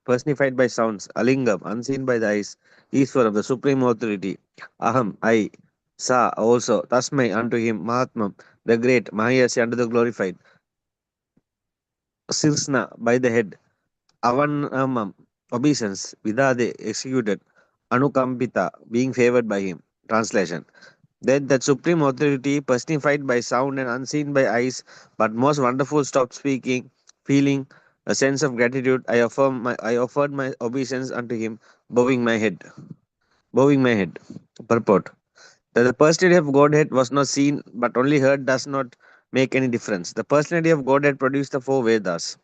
personified by sounds, alingam, unseen by the eyes, Iswaram, the supreme authority, aham, I, sa, also, tasmai, unto him, mahatmam, the great, mahayasya, unto the glorified, sirsna, by the head, Avanamam, obeisance, Vidade, executed, Anukampita, being favored by him. Translation. Then that supreme authority, personified by sound and unseen by eyes, but most wonderful, stopped speaking, feeling a sense of gratitude. I offered my obeisance unto him, bowing my head. Bowing my head. Purport. That the personality of Godhead was not seen but only heard does not make any difference. The personality of Godhead produced the four Vedas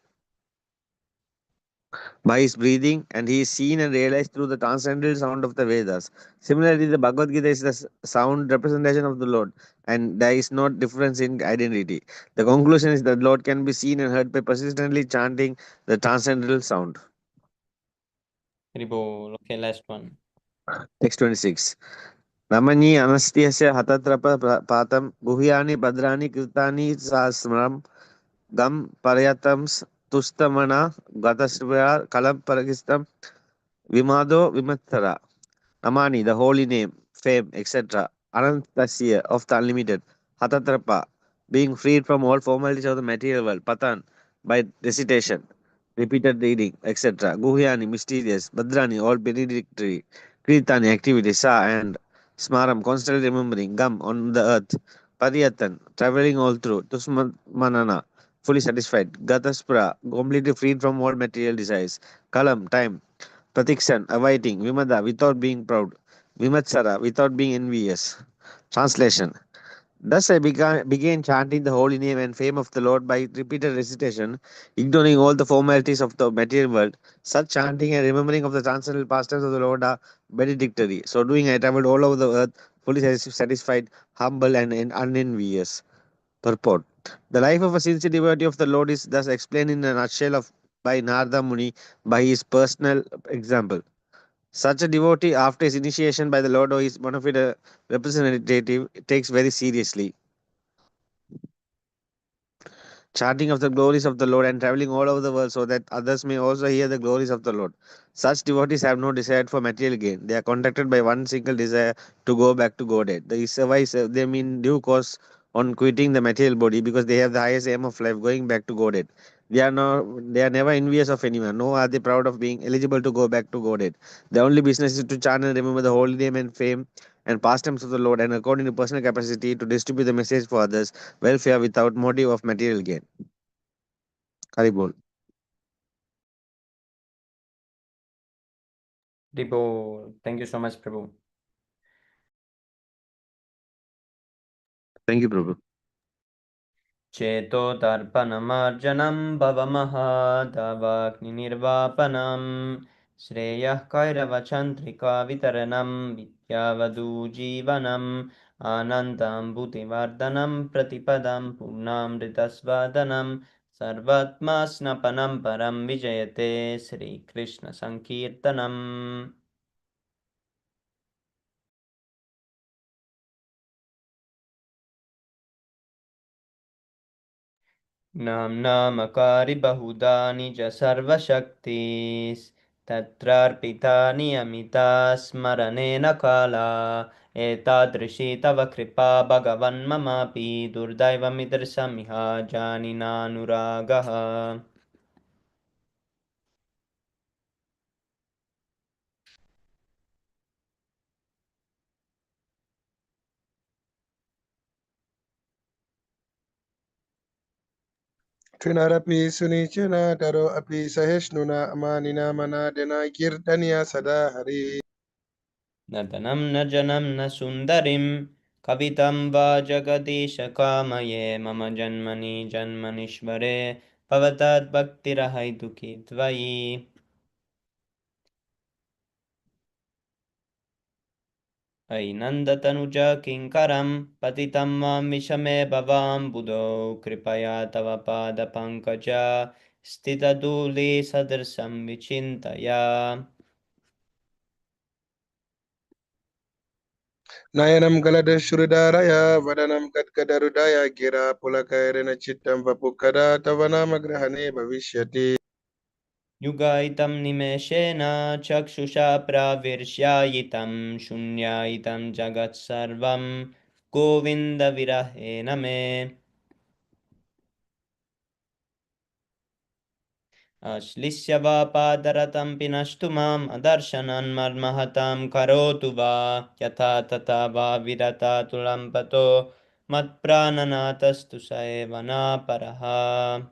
by his breathing, and he is seen and realized through the transcendental sound of the Vedas. Similarly, the Bhagavad Gita is the sound representation of the Lord, and there is no difference in identity. The conclusion is that Lord can be seen and heard by persistently chanting the transcendental sound. Haribol. Okay, last one. Text 26. Ramani anastyasya hatatrapa patam guhyani badrani kirtani sasmram gam parayatams tustamana gatasvara kalam paragistam vimado vimattara. Namani, the holy name, fame, etc. Anantasya, of the unlimited. Hatatrapa, being freed from all formalities of the material world. Patan, by recitation, repeated reading, etc. Guhyani, mysterious. Badrani, all benedictory. Kritani, activity. Sa, and Smaram, constantly remembering. Gam, on the earth. Pariyatan, traveling all through. Tusmanana, fully satisfied. Gataspra, completely freed from all material desires. Kalam, time. Pratikshan, awaiting. Vimada, without being proud. Vimatsara, without being envious. Translation. Thus I began chanting the holy name and fame of the Lord by repeated recitation, ignoring all the formalities of the material world. Such chanting and remembering of the transcendental pastimes of the Lord are benedictory. So doing, I traveled all over the earth, fully satisfied, humble, and unenvious. Purport. The life of a sincere devotee of the Lord is thus explained in a nutshell by Narada Muni by his personal example. Such a devotee, after his initiation by the Lord or his bona fide representative, takes very seriously chanting of the glories of the Lord and traveling all over the world so that others may also hear the glories of the Lord. Such devotees have no desire for material gain. They are contacted by one single desire to go back to Godhead. They survive them in due course on quitting the material body because they have the highest aim of life, going back to Godhead. They are never envious of anyone, nor are they proud of being eligible to go back to Godhead. Their only business is to chant and remember the holy name and fame and pastimes of the Lord, and according to personal capacity to distribute the message for others, welfare without motive of material gain. Haribol. Haribol. Thank you so much, Prabhu. Thank you, Prabhu. चेतो दर्पणमार्जनं भवमहादवाग्निर्वापनं श्रेयः कैरवचन्द्रिका वितरणं विद्यावधूजीवनम् आनन्दाम्बुतिवर्धनं प्रतिपदं पूर्णामृतस्वादनं सर्वात्मा स्नपनं परं विजयते श्रीकृष्णसङ्कीर्तनम् नाम्नामकारि बहुधा निज सर्वशक्तिस्तत्रार्पिता नियमिता स्मरणेन काला एतादृशी तव कृपा भगवन्ममापि दुर्दैवमिदृशमिह जानिनानुरागः Trinarapi Sunichana Taro Api Sahesnuna Amanina Manadena Kirtania Sada Hari. न धनं न जनं न सुन्दरीं Kavitam va jagadisha kamaye mama janmani janmanishvare pavatat bhaktirahaiduki tvayi. Ainandatanuja kinkaram patitam mam vishame bhavam buddho kripaya tava pada pankaja stitaduli sadarsam vichintaya. Nayanam Galada Shuridaraya, Vadanam Katkadarudaya, Gira, Pulakairena Chittam Vapukada, Tavanama Grahane Bhavishyati. Yugaitam nimeshena chakshusha pravirshayitam shunyayitam jagat sarvam govinda virahena me. Aslisya va padaratam pinashtu mam adarshanan marmahatam karotu va yatha tata va virata tulampato matprananatastu saevana paraha.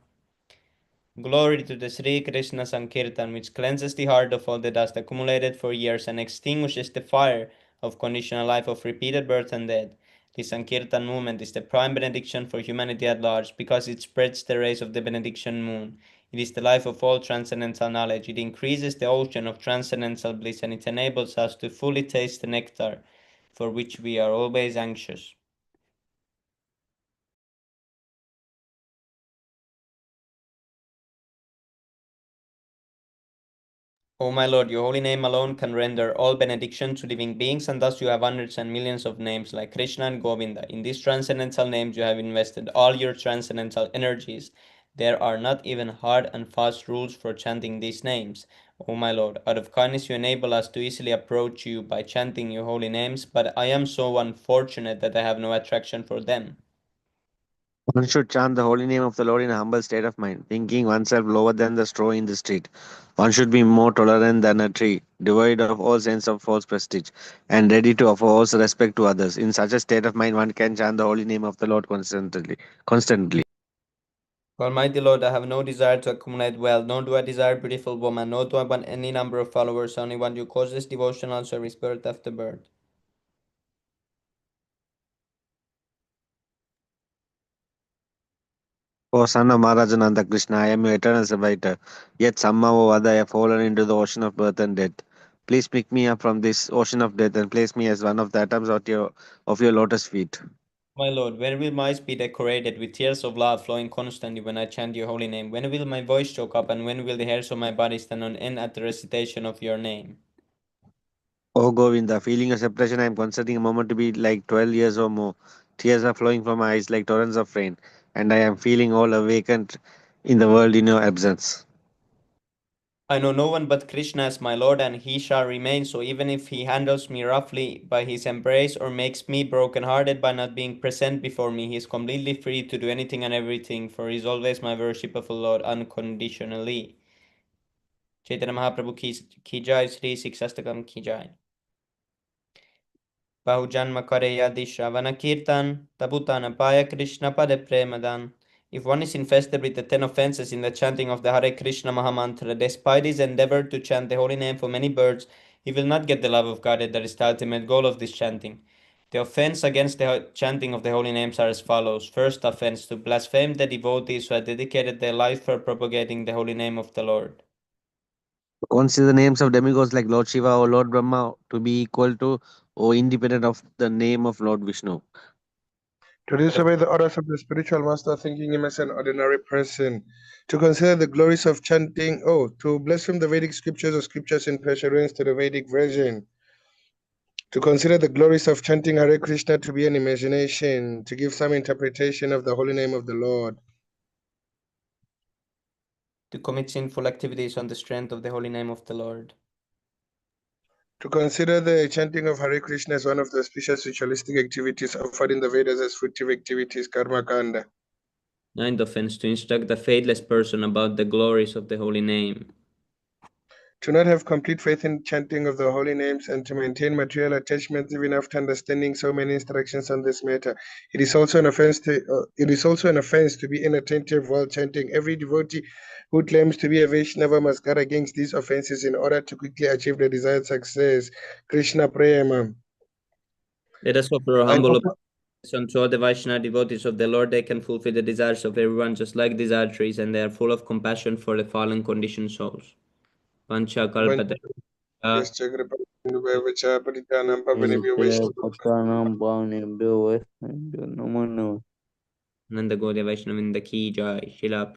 Glory to the Sri Krishna Sankirtan, which cleanses the heart of all the dust accumulated for years and extinguishes the fire of conditional life of repeated birth and death. The Sankirtan movement is the prime benediction for humanity at large because it spreads the rays of the benediction moon. It is the life of all transcendental knowledge. It increases the ocean of transcendental bliss and it enables us to fully taste the nectar for which we are always anxious. O my Lord, your holy name alone can render all benediction to living beings, and thus you have hundreds and millions of names like Krishna and Govinda. In these transcendental names you have invested all your transcendental energies. There are not even hard and fast rules for chanting these names. O my Lord, out of kindness you enable us to easily approach you by chanting your holy names, but I am so unfortunate that I have no attraction for them. One should chant the holy name of the Lord in a humble state of mind, thinking oneself lower than the straw in the street. One should be more tolerant than a tree, devoid of all sense of false prestige, and ready to offer all respect to others. In such a state of mind, one can chant the holy name of the Lord constantly. Almighty Lord, I have no desire to accumulate wealth, nor do I desire beautiful woman, nor do I want any number of followers, only want you causes devotional service birth after birth. O son of Maharaja Krishna, I am your eternal servitor, yet somehow or other I have fallen into the ocean of birth and death. Please pick me up from this ocean of death and place me as one of the atoms of your lotus feet. My Lord, when will my eyes be decorated with tears of love flowing constantly when I chant your holy name? When will my voice choke up, and when will the hairs of my body stand on end at the recitation of your name? O Govinda, feeling your separation, I am considering a moment to be like 12 years or more. Tears are flowing from my eyes like torrents of rain, and I am feeling all awakened in the world in your absence. I know no one but Krishna as my Lord, and he shall remain so even if he handles me roughly by his embrace or makes me broken-hearted by not being present before me. He is completely free to do anything and everything, for he is always my worshipful Lord unconditionally. Chaitanya Mahaprabhu ki jai, Sri Siksastakam ki jai. Bahujanma kare yadi Shravana Kirtan, Tabutana Paya Krishna Pade Premadan. If one is infested with the 10 offenses in the chanting of the Hare Krishna Mahamantra, despite his endeavor to chant the holy name for many birds, he will not get the love of God. That is the ultimate goal of this chanting. The offense against the chanting of the holy names are as follows. First offense, to blaspheme the devotees who have dedicated their life for propagating the holy name of the Lord. Consider the names of demigods like Lord Shiva or Lord Brahma to be equal to or independent of the name of Lord Vishnu. To disobey the orders of the spiritual master, thinking him as an ordinary person. To consider the glories of chanting, to blaspheme the Vedic scriptures or scriptures in pursuance to the Vedic version. To consider the glories of chanting Hare Krishna to be an imagination, to give some interpretation of the holy name of the Lord. To commit sinful activities on the strength of the holy name of the Lord. To consider the chanting of Hare Krishna as one of the auspicious ritualistic activities offered in the Vedas as fruitive activities, karma kanda. Ninth offense, to instruct the faithless person about the glories of the holy name. To not have complete faith in chanting of the holy names and to maintain material attachments even after understanding so many instructions on this matter. It is also an offense to be inattentive while chanting. Every devotee who claims to be a Vaishnava must guard against these offenses in order to quickly achieve the desired success. Krishna Prema. Let us offer a I humble offer unto all the Vaishnava devotees of the Lord, they can fulfill the desires of everyone, just like these are trees, and they are full of compassion for the fallen conditioned souls. Vancha kalpata. Yascha kripa paritanam pavanebhyo Vaishnava Nanda Gaudiya Vaishnavinda ki jai. Shila